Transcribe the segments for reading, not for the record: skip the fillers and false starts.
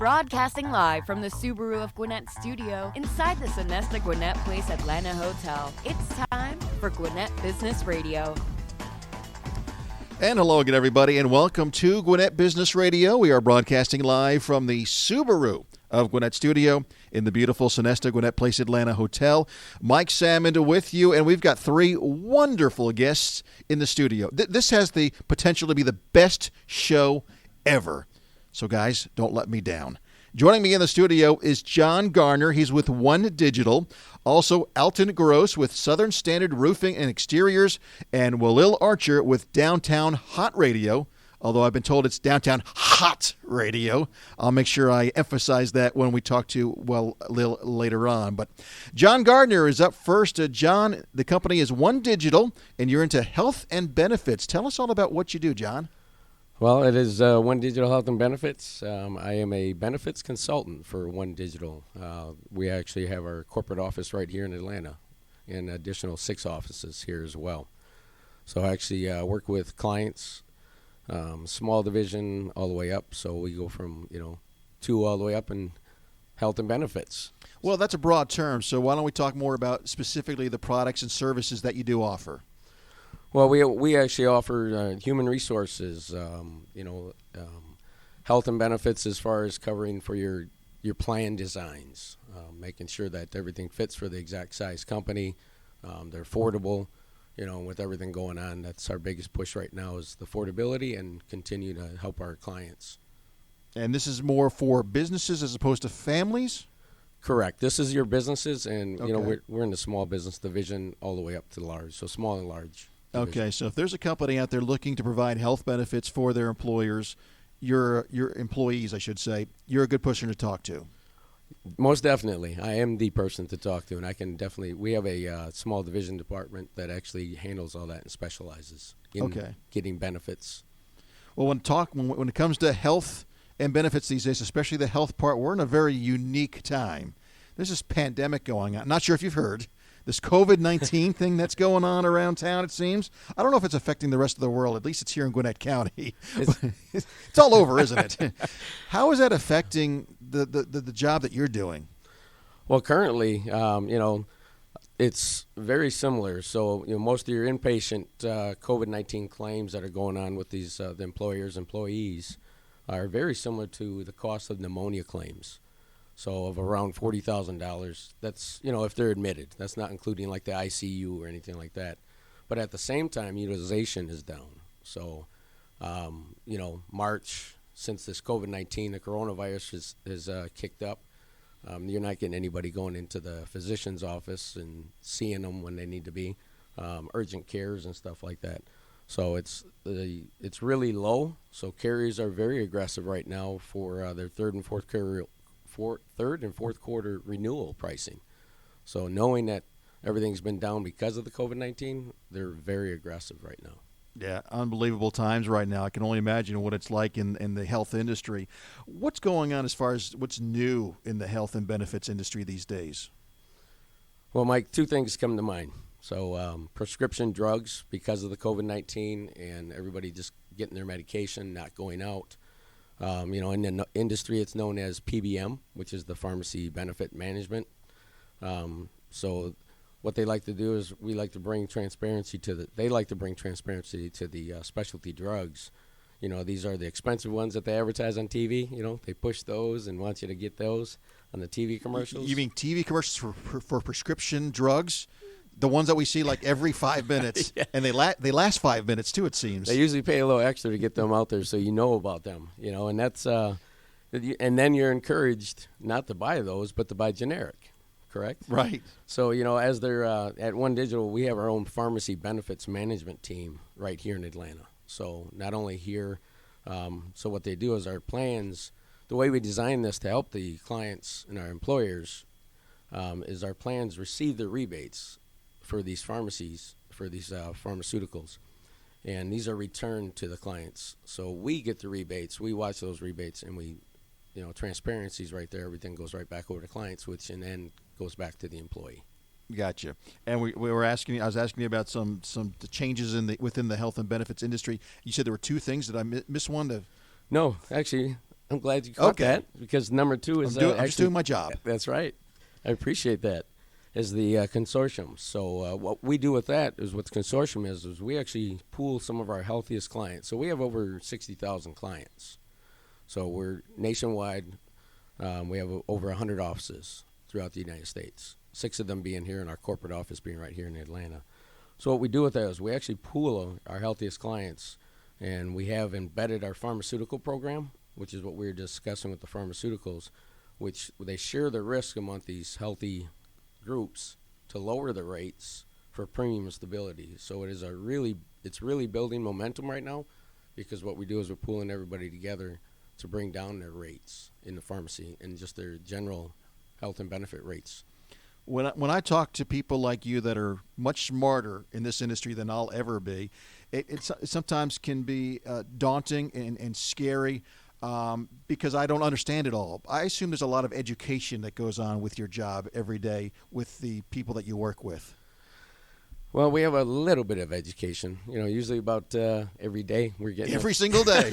Broadcasting live from the Subaru of Gwinnett studio inside the Sonesta Gwinnett Place Atlanta Hotel. It's time for Gwinnett Business Radio. And hello again, everybody, and welcome to Gwinnett Business Radio. We are broadcasting live from the Subaru of Gwinnett studio in the beautiful Sonesta Gwinnett Place Atlanta Hotel. Mike Salmond with you, and we've got three wonderful guests in the studio. This has the potential to be the best show ever. So, guys, don't let me down. Joining me in the studio is John Garner. He's with OneDigital. Also, Alton Grose with Southern Standard Roofing and Exteriors, and Walil Archer with Downtown Hott Radio. Although I've been told it's Downtown Hott Radio. I'll make sure I emphasize that when we talk to Walil later on. But John Garner is up first. John, the company is OneDigital, and you're into health and benefits. Tell us all about what you do, John. Well, it is OneDigital Health and Benefits. I am a benefits consultant for OneDigital. We actually have our corporate office right here in Atlanta, and additional 6 offices here as well. So I actually work with clients, small division all the way up. So we go from 2 all the way up in health and benefits. Well, that's a broad term. So why don't we talk more about specifically the products and services that you do offer? Well, we actually offer human resources, health and benefits as far as covering for your plan designs, making sure that everything fits for the exact size company, they're affordable, with everything going on. That's our biggest push right now is the affordability and continue to help our clients. And this is more for businesses as opposed to families? Correct. This is your businesses, and Okay. we're in the small business division all the way up to large, so small and large. Okay, so if there's a company out there looking to provide health benefits for their employers, your employees, I should say, you're a good person to talk to. Most definitely. I am the person to talk to, and I can definitely, we have a small division department that actually handles all that and specializes in getting benefits. Well, when it comes to health and benefits these days, especially the health part, we're in a very unique time. There's this pandemic going on. Not sure if you've heard. This COVID-19 thing that's going on around town, it seems. I don't know if it's affecting the rest of the world. At least it's here in Gwinnett County. It's all over, isn't it? How is that affecting the job that you're doing? Well, currently, it's very similar. So, most of your inpatient COVID-19 claims that are going on with these the employees are very similar to the cost of pneumonia claims. So of around $40,000, that's, if they're admitted. That's not including like the ICU or anything like that. But at the same time, utilization is down. So, March, since this COVID-19, the coronavirus has kicked up, you're not getting anybody going into the physician's office and seeing them when they need to be, urgent cares and stuff like that. So it's really low. So carriers are very aggressive right now for their third and fourth quarter renewal pricing. So knowing that everything's been down because of the COVID-19, they're very aggressive right now. Yeah, unbelievable times right now. I can only imagine what it's like in the health industry. What's going on as far as what's new in the health and benefits industry these days? Well, Mike, 2 things come to mind. So prescription drugs because of the COVID-19 and everybody just getting their medication, not going out. In the industry, it's known as PBM, which is the Pharmacy Benefit Management. So what they like to do is they like to bring transparency to the specialty drugs. These are the expensive ones that they advertise on TV. They push those and want you to get those on the TV commercials. You mean TV commercials for prescription drugs? The ones that we see like every 5 minutes, yeah. And they last 5 minutes too. It seems they usually pay a little extra to get them out there, so you know about them. And that's and then you're encouraged not to buy those, but to buy generic, correct? Right. So as they're at OneDigital, we have our own pharmacy benefits management team right here in Atlanta. So not only here, so what they do is our plans. The way we design this to help the clients and our employers is our plans receive the rebates for these pharmacies, for these pharmaceuticals. And these are returned to the clients. So we get the rebates, we watch those rebates, and we, transparency's right there. Everything goes right back over to clients, which in the end goes back to the employee. Gotcha. And we were asking. I was asking you about some the changes within the health and benefits industry. You said there were 2 things. Did I miss one? No, actually, I'm glad you caught Okay. that, because number 2 is I'm just doing my job. That's right. I appreciate that. Is the consortium. So what we do with that is, what the consortium is we actually pool some of our healthiest clients. So we have over 60,000 clients. So we're nationwide. We have over 100 offices throughout the United States, 6 of them being here, and our corporate office being right here in Atlanta. So what we do with that is we actually pool our healthiest clients, and we have embedded our pharmaceutical program, which is what we were discussing with the pharmaceuticals, which they share the risk among these healthy groups to lower the rates for premium stability. So it's really building momentum right now, because what we do is we're pooling everybody together to bring down their rates in the pharmacy and just their general health and benefit rates. When I talk to people like you that are much smarter in this industry than I'll ever be, it sometimes can be daunting and scary because I don't understand it all. I assume there's a lot of education that goes on with your job every day with the people that you work with. Well, we have a little bit of education, usually about every day. We're getting every single day.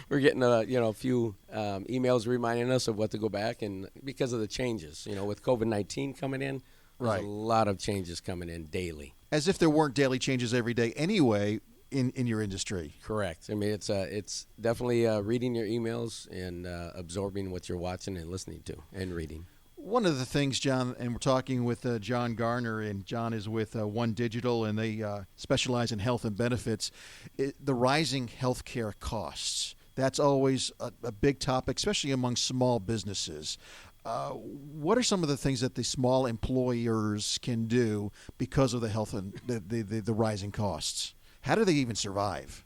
We're getting a few emails reminding us of what to go back, and because of the changes, with COVID-19 coming in, there's right. a lot of changes coming in daily. As if there weren't daily changes every day anyway in your industry. Correct. I mean, it's definitely reading your emails and absorbing what you're watching and listening to and reading. One of the things, John, and we're talking with John Garner, and John is with OneDigital, and they specialize in health and benefits, the rising healthcare costs. That's always a big topic, especially among small businesses. What are some of the things that the small employers can do because of the health and the rising costs? How do they even survive?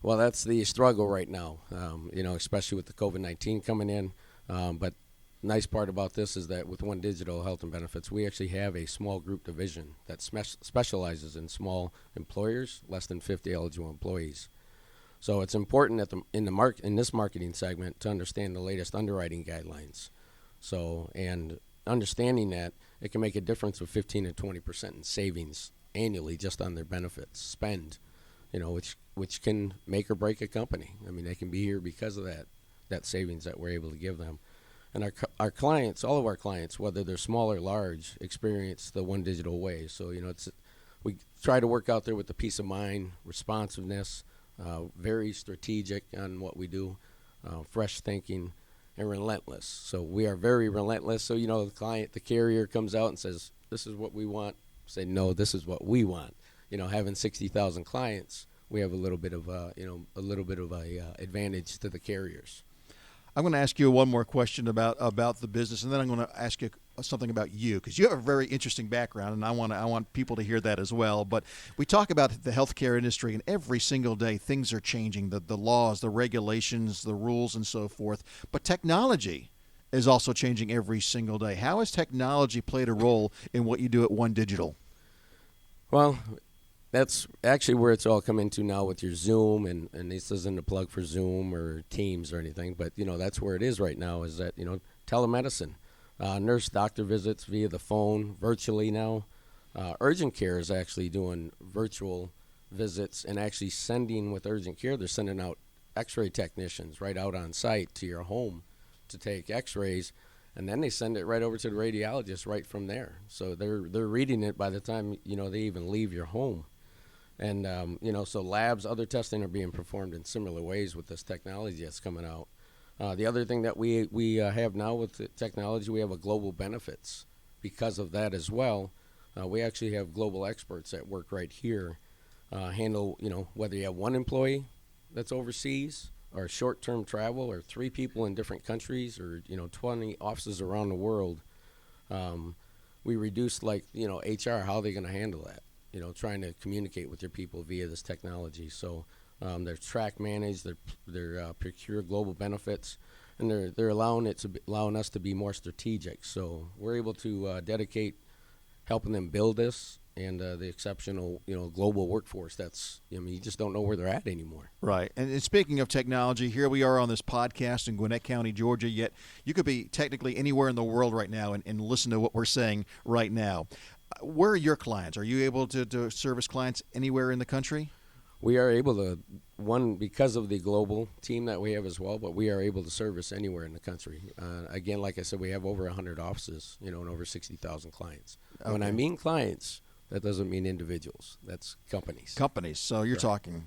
Well, that's the struggle right now, especially with the COVID-19 coming in. But nice part about this is that with OneDigital Health and Benefits, we actually have a small group division that specializes in small employers, less than 50 eligible employees. So it's important in this marketing segment to understand the latest underwriting guidelines. So, and understanding that it can make a difference of 15 to 20% in savings annually just on their benefits spend, which can make or break a company. I mean, they can be here because of that savings that we're able to give them. And our clients, all of our clients, whether they're small or large, experience the OneDigital way. So, we try to work out there with the peace of mind, responsiveness, very strategic on what we do, fresh thinking, and relentless. So we are very relentless. So, the carrier comes out and says, this is what we want. Say, no, this is what we want. Having 60,000 clients, we have a little bit of a advantage to the carriers. I'm going to ask you one more question about the business, and then I'm going to ask you something about you, because you have a very interesting background, and I want people to hear that as well. But we talk about the healthcare industry, and every single day things are changing, the laws, the regulations, the rules, and so forth. But technology is also changing every single day. How has technology played a role in what you do at OneDigital? Well, that's actually where it's all come into now with your Zoom, and this isn't a plug for Zoom or Teams or anything, but, that's where it is right now, is that, telemedicine, nurse-doctor visits via the phone, virtually now. Urgent care is actually doing virtual visits and actually sending, with urgent care, they're sending out x-ray technicians right out on site to your home to take x-rays, and then they send it right over to the radiologist right from there. So they're reading it by the time, they even leave your home. And, so labs, other testing are being performed in similar ways with this technology that's coming out. The other thing that we have now with the technology, we have a global benefits. Because of that as well, we actually have global experts that work right here, handle, whether you have one employee that's overseas or short-term travel or 3 people in different countries or, 20 offices around the world. We reduce, HR, how are they going to handle that? Trying to communicate with your people via this technology. So they're track managed, they're procure global benefits, and they're allowing us to be more strategic. So we're able to dedicate helping them build this and the exceptional global workforce that's you just don't know where they're at anymore. Right. And speaking of technology, here we are on this podcast in Gwinnett County, Georgia, yet you could be technically anywhere in the world right now and listen to what we're saying right now. Where are your clients? Are you able to service clients anywhere in the country? we are able to, because of the global team that we have as well, but we are able to service anywhere in the country. Again, like I said, we have over 100 offices, and over 60,000 clients. Okay. When I mean clients, that doesn't mean individuals. That's companies. Companies. So you're talking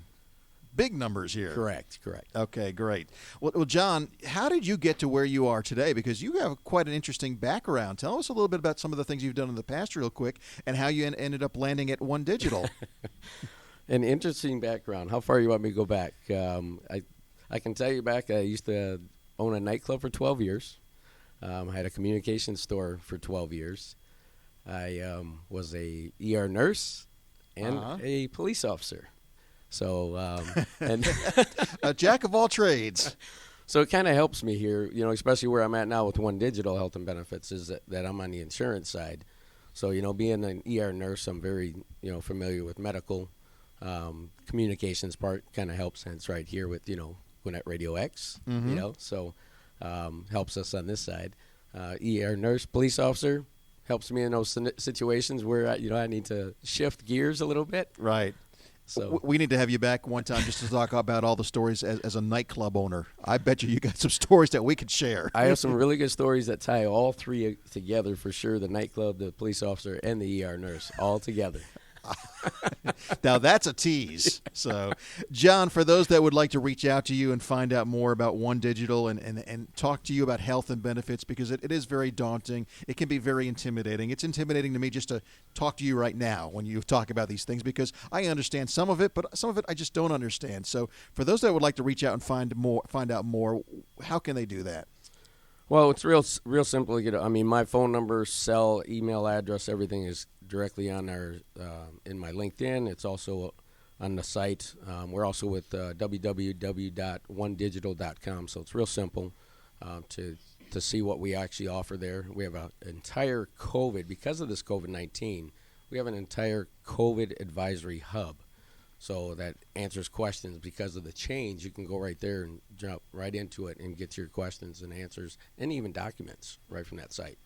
big numbers here. Correct. Okay, great. Well, John, how did you get to where you are today? Because you have quite an interesting background. Tell us a little bit about some of the things you've done in the past real quick and how you ended up landing at OneDigital. An interesting background. How far you want me to go back? I can tell you back, I used to own a nightclub for 12 years. I had a communications store for 12 years. I was a ER nurse and a police officer. So, and a jack of all trades. So it kind of helps me here, especially where I'm at now with OneDigital Health and Benefits, is that I'm on the insurance side. So, being an ER nurse, I'm very, familiar with medical. Communications part kind of helps, hence right here with, Gwinnett RadioX, so helps us on this side. ER nurse, police officer, helps me in those situations where, I need to shift gears a little bit. Right. So we need to have you back one time just to talk about all the stories as a nightclub owner. I bet you got some stories that we could share. I have some really good stories that tie all three together for sure, the nightclub, the police officer, and the ER nurse all together. Now that's a tease. So, John, for those that would like to reach out to you and find out more about OneDigital and talk to you about health and benefits, because it is very daunting. It can be very intimidating. It's intimidating to me just to talk to you right now when you talk about these things, because I understand some of it, but some of it I just don't understand. So for those that would like to reach out and find out more, how can they do that? Well, it's real simple. My phone number, cell, email address, everything is directly on our in my LinkedIn. It's also on the site. We're also with www.onedigital.com, so it's real simple to see what we actually offer there. We have an entire COVID, because of this COVID-19, we have an entire COVID advisory hub. So that answers questions because of the change. You can go right there and jump right into it and get your questions and answers and even documents right from that site.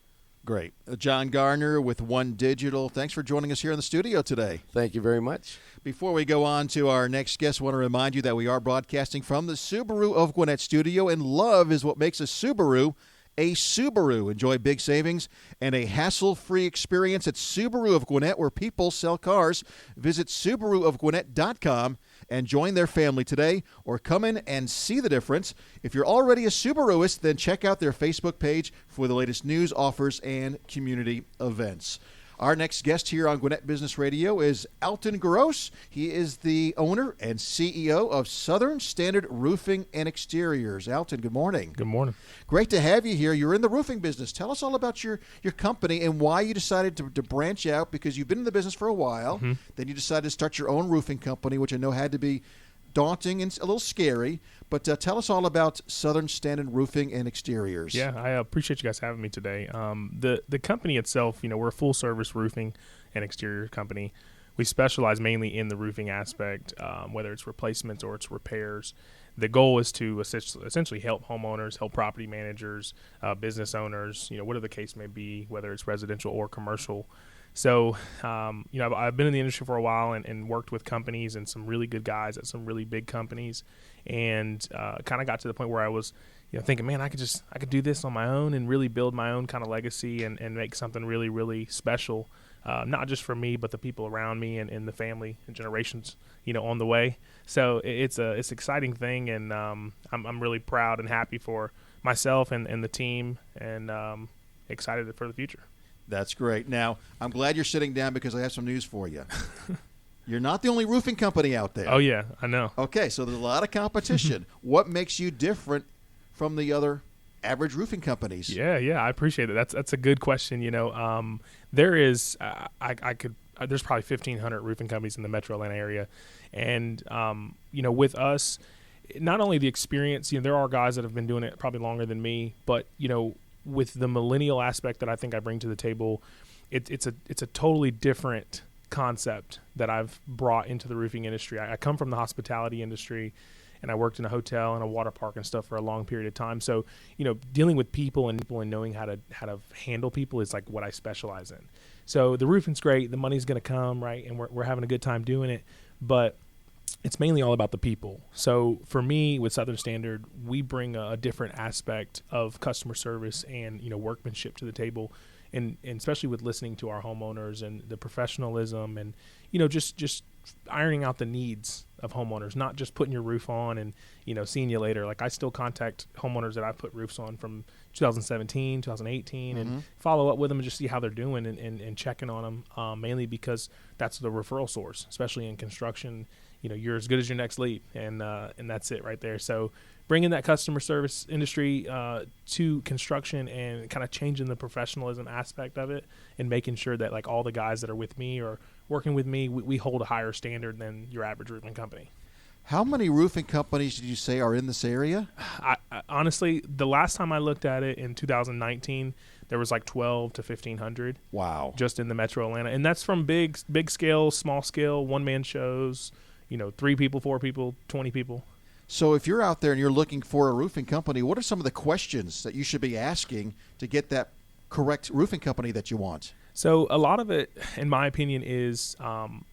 Great. John Garner with OneDigital. Thanks for joining us here in the studio today. Thank you very much. Before we go on to our next guest, I want to remind you that we are broadcasting from the Subaru of Gwinnett studio, and love is what makes a Subaru a Subaru. Enjoy big savings and a hassle-free experience at Subaru of Gwinnett, where people sell cars. Visit SubaruofGwinnett.com and join their family today, or come in and see the difference. If you're already a Subaruist, then check out their Facebook page for the latest news, offers, and community events. Our next guest here on Gwinnett Business Radio is Alton Grose. He is the owner and CEO of Southern Standard Roofing and Exteriors. Alton, good morning. Good morning. Great to have you here. You're in the roofing business. Tell us all about your company and why you decided to branch out, because you've been in the business for a while. Mm-hmm. Then you decided to start your own roofing company, which I know had to be daunting and a little scary. But tell us all about Southern Standard Roofing and Exteriors. Yeah, I appreciate you guys having me today. The company itself, we're a full-service roofing and exterior company. We specialize mainly in the roofing aspect, whether it's replacements or it's repairs. The goal is to essentially help homeowners, help property managers, business owners, whatever the case may be, whether it's residential or commercial. So, I've been in the industry for a while and worked with companies and some really good guys at some really big companies, and kind of got to the point where I was, thinking, man, I could do this on my own and really build my own kind of legacy and make something really, really special, not just for me, but the people around me and the family and generations, on the way. So it's an exciting thing, and I'm really proud and happy for myself and the team, and excited for the future. That's great. Now, I'm glad you're sitting down, because I have some news for you. You're not the only roofing company out there. Oh, yeah, I know. Okay, so there's a lot of competition. What makes you different from the other average roofing companies? Yeah, I appreciate it. That's a good question. There is there's probably 1,500 roofing companies in the Metro Atlanta area, and with us, not only the experience. There are guys that have been doing it probably longer than me, but with the millennial aspect that I think I bring to the table, it's a totally different concept that I've brought into the roofing industry. I come from the hospitality industry, and I worked in a hotel and a water park and stuff for a long period of time. So, dealing with people and knowing how to handle people is like what I specialize in. So the roofing's great, the money's going to come, right, and we're having a good time doing it. But it's mainly all about the people. So for me, with Southern Standard, we bring a different aspect of customer service and, workmanship to the table. And especially with listening to our homeowners and the professionalism and, just ironing out the needs of homeowners, not just putting your roof on and, seeing you later. Like I still contact homeowners that I put roofs on from 2017, 2018 and follow up with them and just see how they're doing and checking on them, mainly because that's the referral source, especially in construction. You're as good as your next lead, and that's it right there. So bringing that customer service industry to construction and kind of changing the professionalism aspect of it and making sure that like all the guys that are with me or working with me, we hold a higher standard than your average roofing company. How many roofing companies did you say are in this area? I honestly, the last time I looked at it in 2019, there was like 12 to 1,500. Wow. Just in the metro Atlanta. And that's from big scale, small scale, one-man shows, 3 people, 4 people, 20 people. So if you're out there and you're looking for a roofing company, what are some of the questions that you should be asking to get that correct roofing company that you want? So a lot of it, in my opinion, is,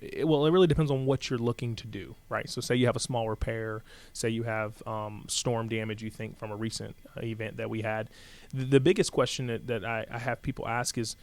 it really depends on what you're looking to do, right? So say you have a small repair, say you have storm damage you think from a recent event that we had. The biggest question that I have people ask is,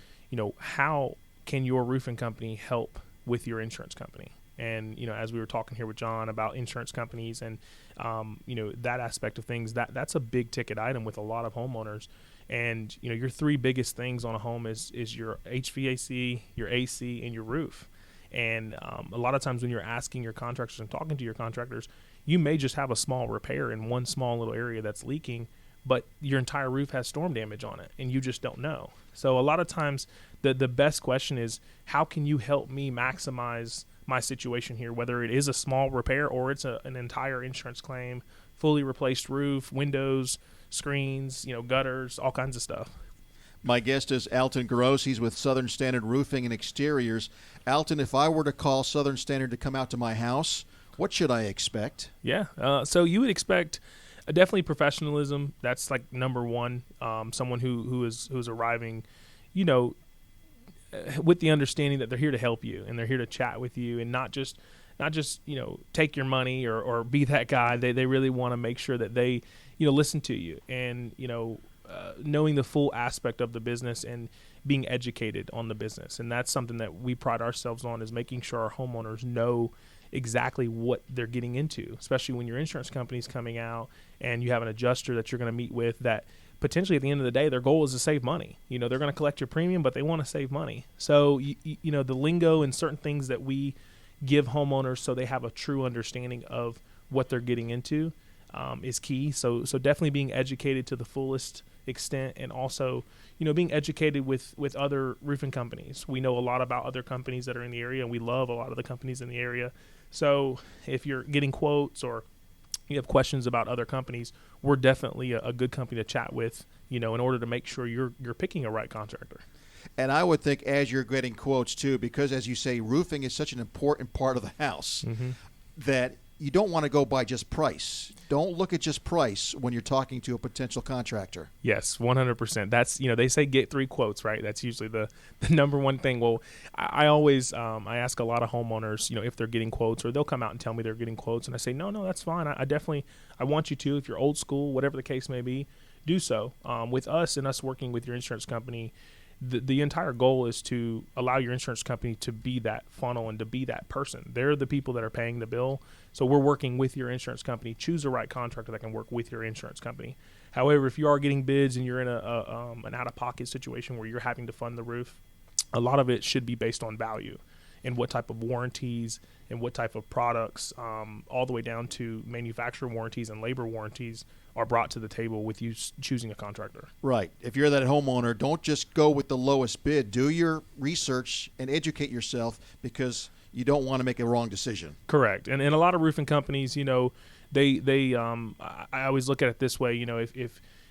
how can your roofing company help with your insurance company? And, as we were talking here with John about insurance companies and, that aspect of things, that's a big ticket item with a lot of homeowners. And, your 3 biggest things on a home is your HVAC, your AC, and your roof. And a lot of times when you're asking your contractors and talking to your contractors, you may just have a small repair in one small little area that's leaking, but your entire roof has storm damage on it, and you just don't know. So a lot of times the best question is, how can you help me maximize my situation here, whether it is a small repair or it's an entire insurance claim, fully replaced roof, windows, screens, gutters, all kinds of stuff. My guest is Alton Grose. He's with Southern Standard Roofing and Exteriors. Alton, if I were to call Southern Standard to come out to my house, what should I expect? Yeah, so you would expect definitely professionalism. That's like number one. Someone who's arriving, with the understanding that they're here to help you and they're here to chat with you and not just take your money or be that guy. They really want to make sure that they listen to you and knowing the full aspect of the business and being educated on the business. And that's something that we pride ourselves on, is making sure our homeowners know exactly what they're getting into, especially when your insurance company's coming out and you have an adjuster that you're going to meet with that potentially at the end of the day, their goal is to save money. They're going to collect your premium, but they want to save money. So, the lingo and certain things that we give homeowners so they have a true understanding of what they're getting into is key. So definitely being educated to the fullest extent, and also, being educated with other roofing companies. We know a lot about other companies that are in the area, and we love a lot of the companies in the area. So if you're getting quotes or you have questions about other companies, we're definitely a good company to chat with, in order to make sure you're picking a right contractor. And I would think as you're getting quotes too, because as you say, roofing is such an important part of the house, that you don't want to go by just price. Don't look at just price when you're talking to a potential contractor. Yes, 100%. That's, they say get 3 quotes, right? That's usually the number one thing. Well, I always, I ask a lot of homeowners, if they're getting quotes, or they'll come out and tell me they're getting quotes. And I say, no, that's fine. I definitely, I want you to, if you're old school, whatever the case may be, do so. With us and us working with your insurance company, the entire goal is to allow your insurance company to be that funnel and to be that person. They're the people that are paying the bill. So we're working with your insurance company. Choose the right contractor that can work with your insurance company. However, if you are getting bids and you're in an out-of-pocket situation where you're having to fund the roof, a lot of it should be based on value and what type of warranties and what type of products, all the way down to manufacturer warranties and labor warranties, are brought to the table with you choosing a contractor. Right. If you're that homeowner, don't just go with the lowest bid. Do your research and educate yourself, because you don't want to make a wrong decision. Correct. And a lot of roofing companies, they I always look at it this way,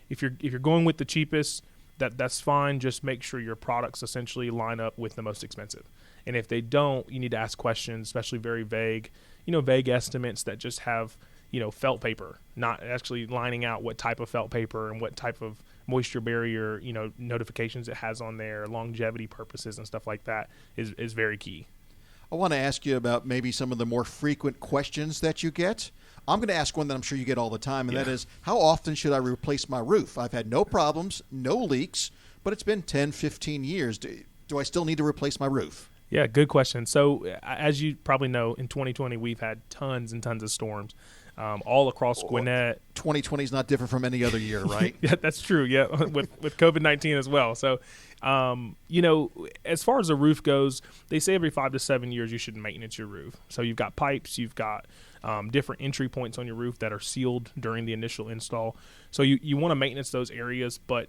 if you're going with the cheapest, that's fine. Just make sure your products essentially line up with the most expensive. And if they don't, you need to ask questions, especially very vague estimates that just have, felt paper, not actually lining out what type of felt paper and what type of moisture barrier, notifications it has on there, longevity purposes and stuff like that is very key. I want to ask you about maybe some of the more frequent questions that you get. I'm going to ask one that I'm sure you get all the time, and that is, how often should I replace my roof? I've had no problems, no leaks, but it's been 10, 15 years. Do I still need to replace my roof? Yeah, good question. So as you probably know, in 2020, we've had tons and tons of storms all across Gwinnett. 2020 is not different from any other year, right? Yeah, that's true. Yeah, with COVID-19 as well. So, as far as the roof goes, they say every 5 to 7 years you should maintenance your roof. So you've got pipes, you've got different entry points on your roof that are sealed during the initial install. So you want to maintenance those areas, but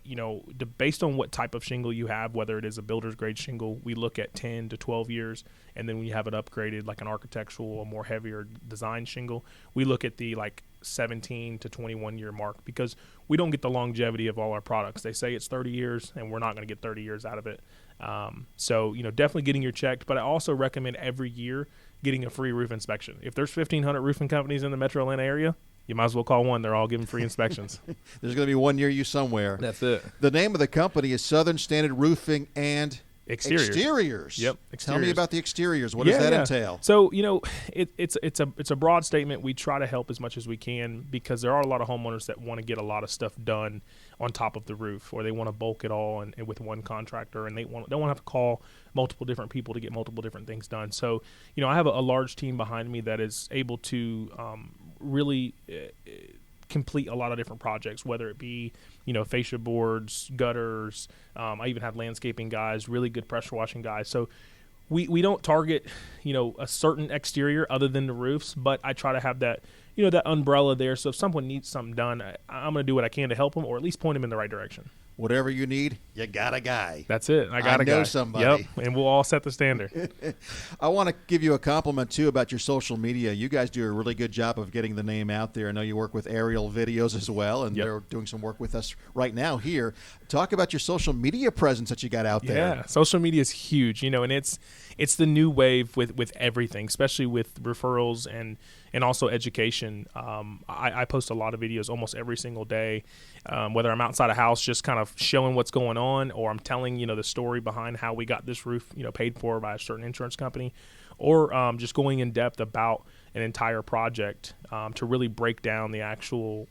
based on what type of shingle you have, whether it is a builder's grade shingle, we look at 10 to 12 years, and then when you have it upgraded like an architectural or more heavier design shingle, we look at the 17 to 21 year mark, because we don't get the longevity of all our products. They say it's 30 years, and we're not going to get 30 years out of it. So definitely getting your checked, but I also recommend every year getting a free roof inspection. If there's 1,500 roofing companies in the Metro Atlanta area, you might as well call one. They're all giving free inspections. There's going to be one near you somewhere. That's it. The name of the company is Southern Standard Roofing and Exteriors. Yep. Tell me about the exteriors. What does that entail? So, it's a broad statement. We try to help as much as we can, because there are a lot of homeowners that want to get a lot of stuff done on top of the roof, or they want to bulk it all and with one contractor, and they don't want to have to call multiple different people to get multiple different things done. So, I have a large team behind me that is able to really complete a lot of different projects, whether it be fascia boards, gutters. I even have landscaping guys, really good pressure washing guys. So we don't target a certain exterior other than the roofs, but I try to have that that umbrella there. So if someone needs something done, I'm going to do what I can to help them, or at least point them in the right direction. Whatever you need, you got a guy. That's it. I got a guy. I know somebody. Yep, and we'll all set the standard. I want to give you a compliment, too, about your social media. You guys do a really good job of getting the name out there. I know you work with Aerial Videos as well, and they're doing some work with us right now here. Talk about your social media presence that you got out there. Yeah, social media is huge, and it's the new wave with everything, especially with referrals and also education. I post a lot of videos almost every single day, whether I'm outside a house just kind of showing what's going on, or I'm telling the story behind how we got this roof paid for by a certain insurance company, or just going in depth about an entire project to really break down the actual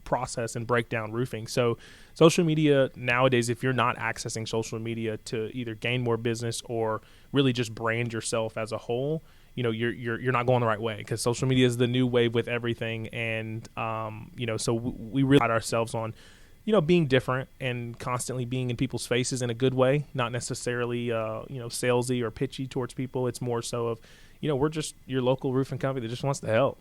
process and break down roofing. So social media nowadays, if you're not accessing social media to either gain more business or really just brand yourself as a whole, you're not going the right way, because social media is the new wave with everything. And so we really pride ourselves on being different and constantly being in people's faces in a good way, not necessarily salesy or pitchy towards people. It's more so of we're just your local roofing company that just wants to help.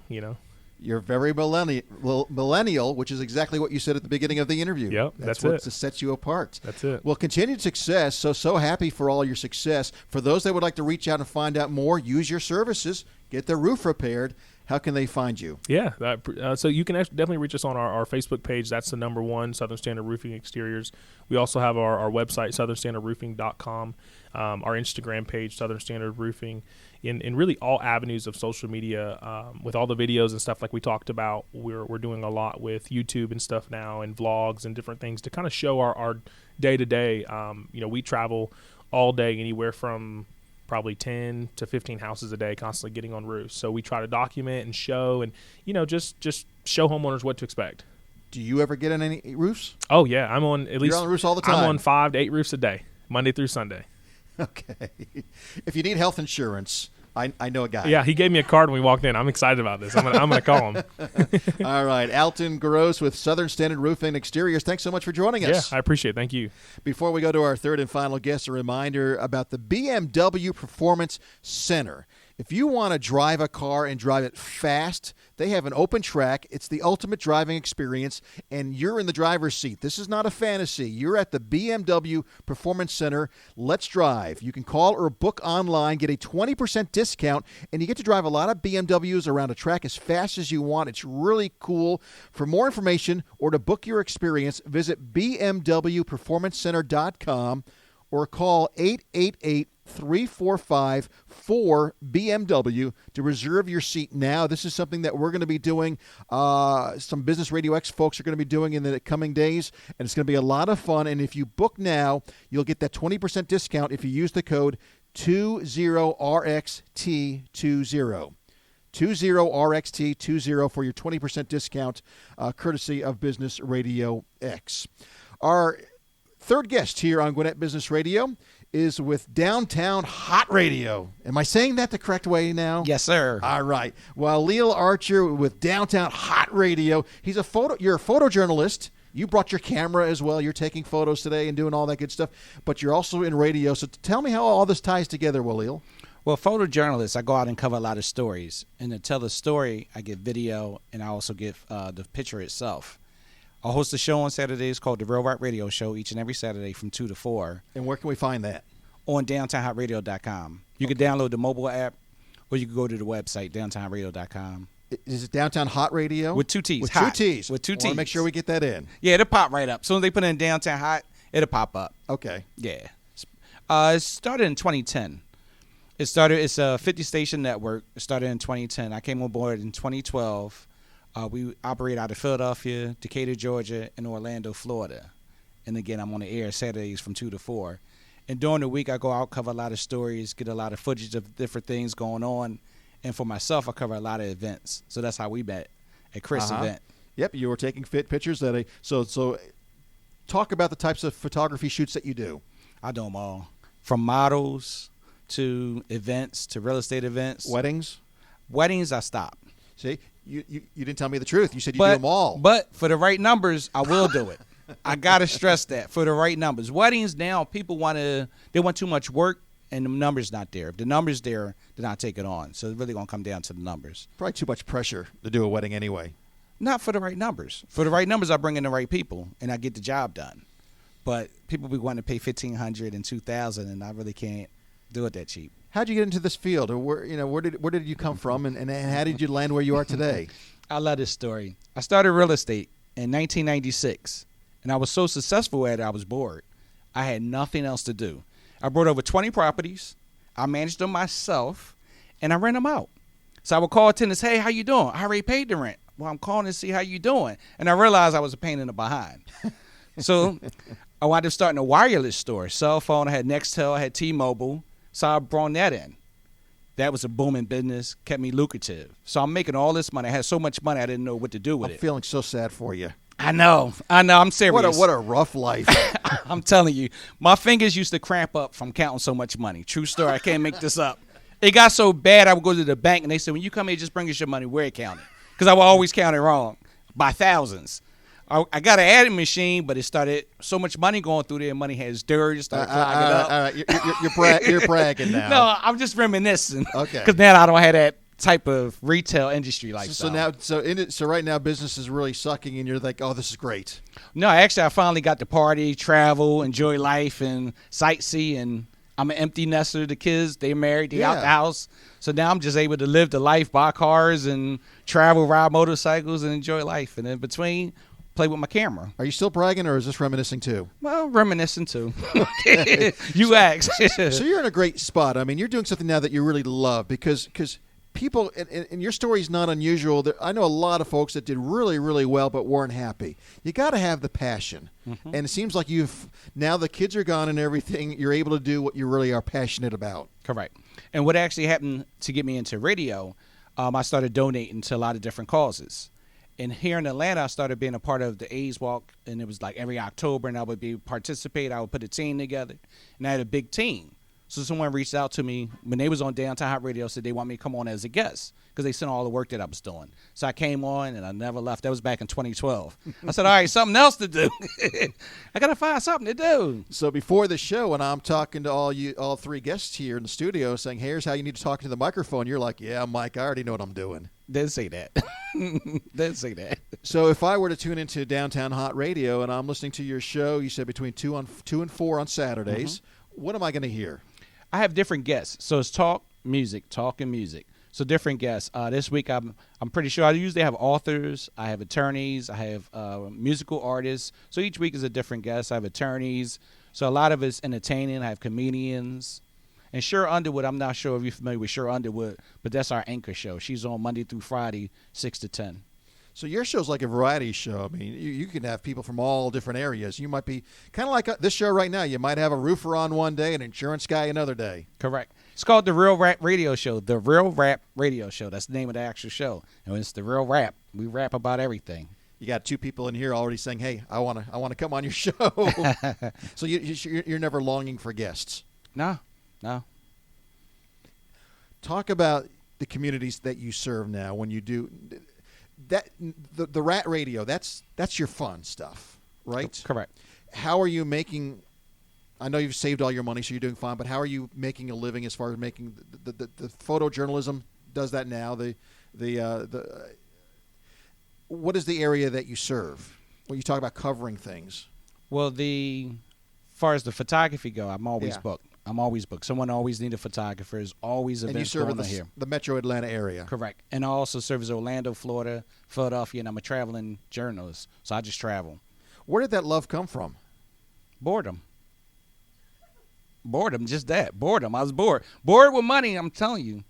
You're very millennial, which is exactly what you said at the beginning of the interview. Yep, that's what sets you apart. That's it. Well, continued success. So happy for all your success. For those that would like to reach out and find out more, use your services, get their roof repaired, how can they find you? Yeah, so you can definitely reach us on our Facebook page. That's the number one, Southern Standard Roofing Exteriors. We also have our website, southernstandardroofing.com, our Instagram page, Southern Standard Roofing. In really all avenues of social media, with all the videos and stuff like we talked about, we're doing a lot with YouTube and stuff now, and vlogs and different things to kind of show our day-to-day. We travel all day, anywhere from probably 10 to 15 houses a day, constantly getting on roofs. So we try to document and show, and just show homeowners what to expect. Do you ever get on any roofs? Oh yeah, I'm on at least. You're on the roofs all the time. I'm on 5 to 8 roofs a day, Monday through Sunday. Okay. If you need health insurance, I know a guy. Yeah, he gave me a card when we walked in. I'm excited about this. I'm gonna call him. All right, Alton Grose with Southern Standard Roofing Exteriors. Thanks so much for joining us. Yeah, I appreciate it. Thank you. Before we go to our third and final guest, a reminder about the BMW Performance Center. If you want to drive a car and drive it fast, they have an open track. It's the ultimate driving experience, and you're in the driver's seat. This is not a fantasy. You're at the BMW Performance Center. Let's drive. You can call or book online, get a 20% discount, and you get to drive a lot of BMWs around a track as fast as you want. It's really cool. For more information or to book your experience, visit bmwperformancecenter.com or call 888-345-4BMW to reserve your seat now. This is something that we're going to be doing. Some Business RadioX folks are going to be doing in the coming days, and it's going to be a lot of fun. And if you book now, you'll get that 20% discount if you use the code 20RXT20. 20RXT20 for your 20% discount, courtesy of Business Radio X. Our third guest here on Gwinnett Business Radio is with Downtown Hott Radio. Am I saying that the correct way now? Yes, sir. All right. Walil Archer with Downtown Hott Radio. You're a photojournalist. You brought your camera as well. You're taking photos today and doing all that good stuff, but you're also in radio. So tell me how all this ties together, Walil. Well, photojournalist, I go out and cover a lot of stories. And to tell the story, I get video, and I also get the picture itself. I host a show on Saturdays called The Real Rock Radio Show each and every Saturday from 2 to 4. And where can we find that? On downtownhotradio.com. You can download the mobile app, or you can go to the website, downtownhotradio.com. Is it Downtown Hott Radio? With two T's. With Hot. 2 T's. With 2 T's. I want to make sure we get that in. Yeah, it'll pop right up. As soon as they put in Downtown Hott, it'll pop up. Okay. Yeah. It started in 2010. It's a 50-station network. It started in 2010. I came on board in 2012. We operate out of Philadelphia, Decatur, Georgia, and Orlando, Florida. And again, I'm on the air Saturdays from 2 to 4. And during the week, I go out, cover a lot of stories, get a lot of footage of different things going on. And for myself, I cover a lot of events. So that's how we met at Chris' event. Yep, you were taking pictures. So talk about the types of photography shoots that you do. I do them all. From models to events to real estate events. Weddings? Weddings, I stopped. See, you didn't tell me the truth. You said you do them all. But for the right numbers, I will do it. I got to stress that. For the right numbers. Weddings now, people want too much work, and the numbers not there. If the numbers there, then I take it on. So it's really going to come down to the numbers. Probably too much pressure to do a wedding anyway. Not for the right numbers. For the right numbers, I bring in the right people, and I get the job done. But people be wanting to pay $1,500 and $2,000, and I really can't do it that cheap. How'd you get into this field, or where did you come from, and how did you land where you are today? I love this story. I started real estate in 1996, and I was so successful at it, I was bored. I had nothing else to do. I brought over 20 properties. I managed them myself, and I rent them out. So I would call tenants, hey, how you doing? I already paid the rent. Well, I'm calling to see how you doing. And I realized I was a pain in the behind. So I wound up starting a wireless store. Cell phone, I had Nextel, I had T-Mobile. So I brought that in. That was a booming business, kept me lucrative. So I'm making all this money. I had so much money I didn't know what to do with it. I'm feeling so sad for you. I know. I'm serious. What a rough life. I'm telling you, my fingers used to cramp up from counting so much money. True story. I can't make this up. It got so bad I would go to the bank and they said, when you come here, just bring us your money. Where it counted? Because I would always count it wrong by thousands. I got an adding machine, but it started so much money going through there. Money has dirt. It started clogging up. All right, you're bragging now. No, I'm just reminiscing. Okay. Because now I don't have that type of retail industry lifestyle. So right now business is really sucking, and you're like, oh, this is great. No, actually, I finally got to party, travel, enjoy life, and sightsee. And I'm an empty nester. The kids, they married, they out the house. So now I'm just able to live the life, buy cars, and travel, ride motorcycles, and enjoy life. And in between, play with my camera. Are you still bragging, or is this reminiscing too? Well, reminiscing too. You asked. So you're in a great spot. I mean, you're doing something now that you really love because people, and your story is not unusual. I know a lot of folks that did really, really well but weren't happy. You got to have the passion. Mm-hmm. And it seems like now the kids are gone and everything, you're able to do what you really are passionate about. Correct. And what actually happened to get me into radio, I started donating to a lot of different causes. And here in Atlanta, I started being a part of the AIDS Walk, and it was like every October, and I would participate. I would put a team together, and I had a big team. So someone reached out to me when they was on Downtown Hott Radio, said they want me to come on as a guest because they seen all the work that I was doing. So I came on, and I never left. That was back in 2012. I said, all right, something else to do. I got to find something to do. So before the show, when I'm talking to all three guests here in the studio saying, here's how you need to talk to the microphone, you're like, yeah, Mike, I already know what I'm doing. Didn't say that. Didn't say that. So if I were to tune into Downtown Hott Radio and I'm listening to your show, you said between 2 and 4 on Saturdays, what am I going to hear? I have different guests. So it's talk, and music. So different guests. This week, I'm pretty sure I usually have authors, I have attorneys, I have musical artists. So each week is a different guest. I have attorneys. So a lot of it's entertaining. I have comedians. And Sher Underwood, I'm not sure if you're familiar with Sher Underwood, but that's our anchor show. She's on Monday through Friday, 6 to 10. So your show's like a variety show. I mean, you can have people from all different areas. You might be kind of like this show right now. You might have a roofer on one day, an insurance guy another day. Correct. It's called The Real Rap Radio Show. The Real Rap Radio Show. That's the name of the actual show. And it's The Real Rap. We rap about everything. You got two people in here already saying, "Hey, I want to come on your show." So you're never longing for guests. No. Talk about the communities that you serve now. When you do that, the Rat Radio, that's your fun stuff, right? Correct. How are you making? I know you've saved all your money, so you're doing fine. But how are you making a living as far as making the photojournalism does that now? What is the area that you serve when you talk about covering things? Well, as far as the photography go, I'm always Yeah. booked. Someone always need a photographer. There's always And you events serve going in on here. the Metro Atlanta area. Correct. And I also serve as Orlando, Florida, Philadelphia, and I'm a traveling journalist. So I just travel. Where did that love come from? Boredom, just that. Boredom. I was bored. Bored with money, I'm telling you.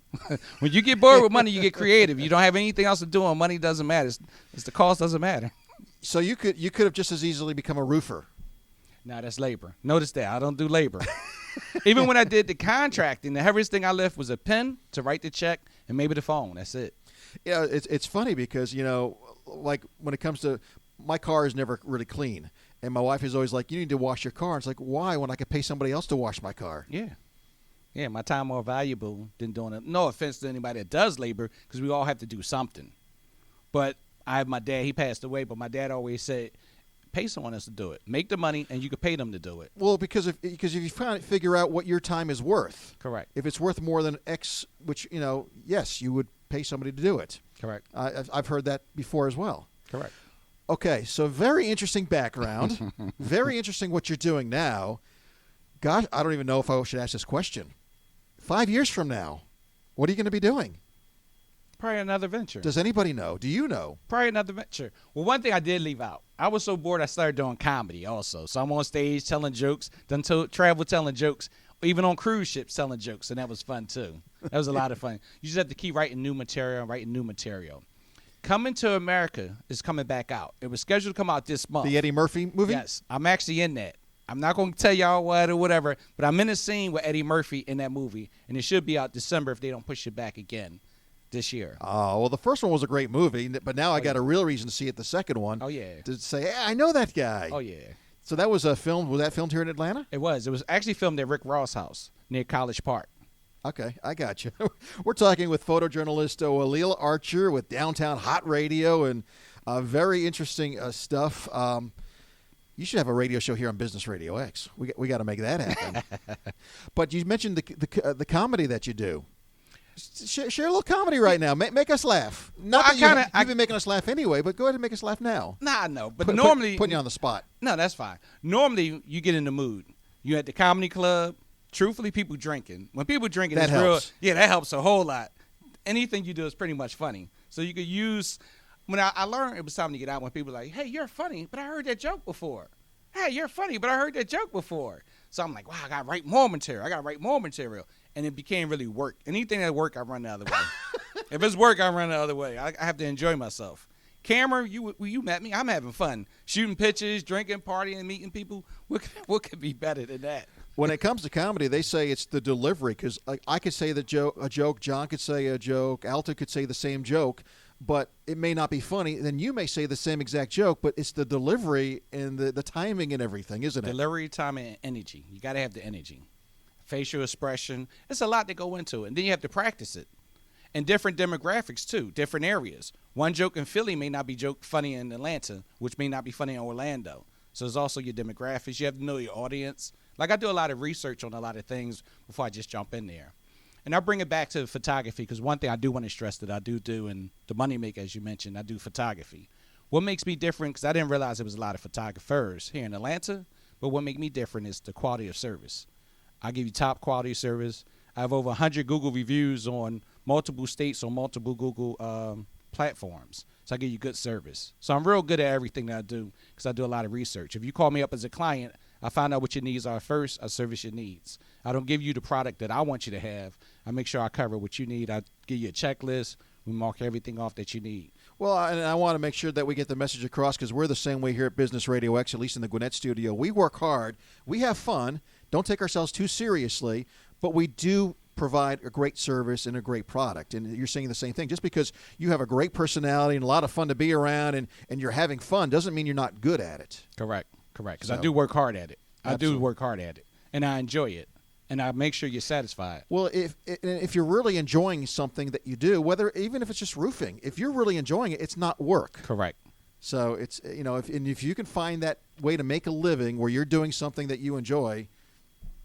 When you get bored with money, you get creative. You don't have anything else to do, and money doesn't matter. It's the cost doesn't matter. So you could have just as easily become a roofer. No, that's labor. Notice that. I don't do labor. Even when I did the contracting, the heaviest thing I left was a pen to write the check and maybe the phone. That's it. Yeah, it's funny because, like when it comes to my car is never really clean. And my wife is always like, you need to wash your car. And it's like, why when I could pay somebody else to wash my car? Yeah. Yeah, my time more valuable than doing it. No offense to anybody that does labor because we all have to do something. But I have my dad. He passed away, but my dad always said, pay someone else to do it. Make the money, and you can pay them to do it. Well, because if you figure out what your time is worth. Correct. If it's worth more than X, which, yes, you would pay somebody to do it. Correct. I've heard that before as well. Correct. Okay, so very interesting background. Very interesting what you're doing now. Gosh, I don't even know if I should ask this question. 5 years from now, what are you going to be doing? Probably another venture. Does anybody know? Do you know? Probably another venture. Well, one thing I did leave out. I was so bored I started doing comedy also. So I'm on stage telling jokes, travel telling jokes, even on cruise ships telling jokes, and that was fun too. That was a lot of fun. You just have to keep writing new material. Coming to America is coming back out. It was scheduled to come out this month. The Eddie Murphy movie? Yes, I'm actually in that. I'm not going to tell y'all what or whatever, but I'm in a scene with Eddie Murphy in that movie, and it should be out December if they don't push it back again this year. Oh, well, the first one was a great movie, but now I got a real reason to see it, the second one. Oh, yeah. To say, hey, I know that guy. Oh, yeah. So that was was that filmed here in Atlanta? It was. It was actually filmed at Rick Ross' house near College Park. Okay, I got you. We're talking with photojournalist Walil Archer with Downtown Hott Radio and very interesting stuff. You should have a radio show here on Business Radio X. We got to make that happen. But you mentioned the comedy that you do. Share a little comedy right now. Make us laugh. Not that you've been making us laugh anyway, but go ahead and make us laugh now. Nah, I know. But normally... Putting you on the spot. No, that's fine. Normally, you get in the mood. You at the comedy club. Truthfully, people drinking. When people drinking, that it's helps. real. Yeah, that helps a whole lot. Anything you do is pretty much funny. So you could use... When I learned it was time to get out when people were like, hey, you're funny, but I heard that joke before. Hey, you're funny, but I heard that joke before. So I'm like, wow, I got to write more material. And it became really work. Anything that work, I run the other way. If it's work, I run the other way. I have to enjoy myself. Camera, you met me. I'm having fun. Shooting pictures, drinking, partying, meeting people. What could be better than that? When it comes to comedy, they say it's the delivery because I could say a joke, John could say a joke, Alton could say the same joke, but it may not be funny. Then you may say the same exact joke, but it's the delivery and the timing and everything, isn't it? Delivery, timing, and energy. You got to have the energy. Facial expression. It's a lot to go into it. And then you have to practice it. And different demographics, too, different areas. One joke in Philly may not be funny in Atlanta, which may not be funny in Orlando. So there's also your demographics. You have to know your audience. Like I do a lot of research on a lot of things before I just jump in there. And I'll bring it back to photography because one thing I do want to stress that I do, and the moneymaker, as you mentioned, I do photography. What makes me different, because I didn't realize there was a lot of photographers here in Atlanta, but what makes me different is the quality of service. I give you top quality service. I have over 100 Google reviews on multiple states on multiple Google platforms. So I give you good service. So I'm real good at everything that I do because I do a lot of research. If you call me up as a client, I find out what your needs are first. I service your needs. I don't give you the product that I want you to have. I make sure I cover what you need. I give you a checklist. We mark everything off that you need. Well, and I want to make sure that we get the message across because we're the same way here at Business Radio X, at least in the Gwinnett studio. We work hard. We have fun. Don't take ourselves too seriously, but we do provide a great service and a great product. And you're saying the same thing. Just because you have a great personality and a lot of fun to be around and you're having fun doesn't mean you're not good at it. Correct. Because I do work hard at it. Absolutely. I do work hard at it, and I enjoy it. And I make sure you're satisfied. Well, if you're really enjoying something that you do, even if it's just roofing, if you're really enjoying it, it's not work. Correct. So it's if you can find that way to make a living where you're doing something that you enjoy,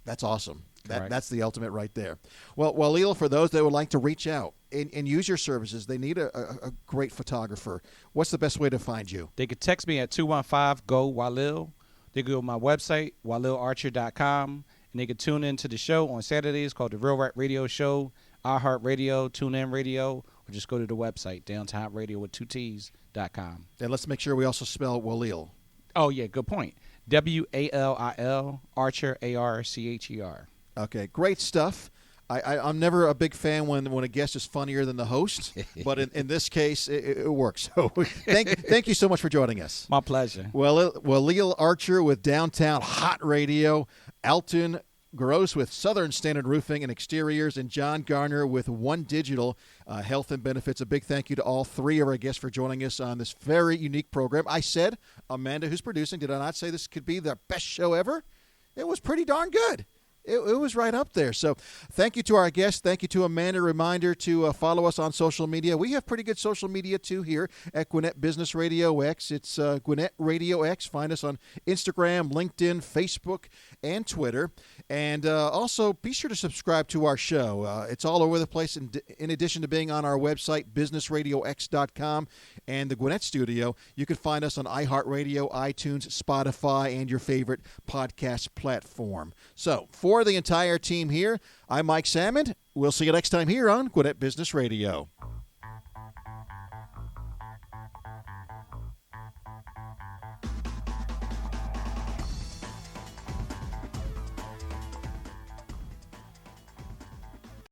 that's awesome. That's the ultimate right there. Well, Walil, for those that would like to reach out and use your services, they need a great photographer. What's the best way to find you? They could text me at 215-GO-WALIL. They go to my website, walilarcher.com. And they can tune into the show on Saturdays called the Real Rap Radio Show, iHeartRadio, TuneIn Radio, or just go to the website, downtownradio with 2Ts.com. And let's make sure we also spell Walil. Oh, yeah, good point. WALIL, Archer, ARCHER. Okay, great stuff. I'm never a big fan when a guest is funnier than the host, but in this case, it works. So thank you so much for joining us. My pleasure. Walil Archer with Downtown Hott Radio, Alton Grose with Southern Standard Roofing and Exteriors, and John Garner with OneDigital Health and Benefits. A big thank you to all three of our guests for joining us on this very unique program. I said, Amanda, who's producing, did I not say this could be the best show ever? It was pretty darn good. It was right up there. So thank you to our guests. Thank you to Amanda. Reminder to follow us on social media. We have pretty good social media, too, here at Gwinnett Business Radio X. It's Gwinnett Radio X. Find us on Instagram, LinkedIn, Facebook, and Twitter. And also be sure to subscribe to our show. It's all over the place. In addition to being on our website, businessradiox.com, and the Gwinnett Studio, you can find us on iHeartRadio, iTunes, Spotify, and your favorite podcast platform. So for the entire team here, I'm Mike Salmon. We'll see you next time here on Gwinnett Business Radio.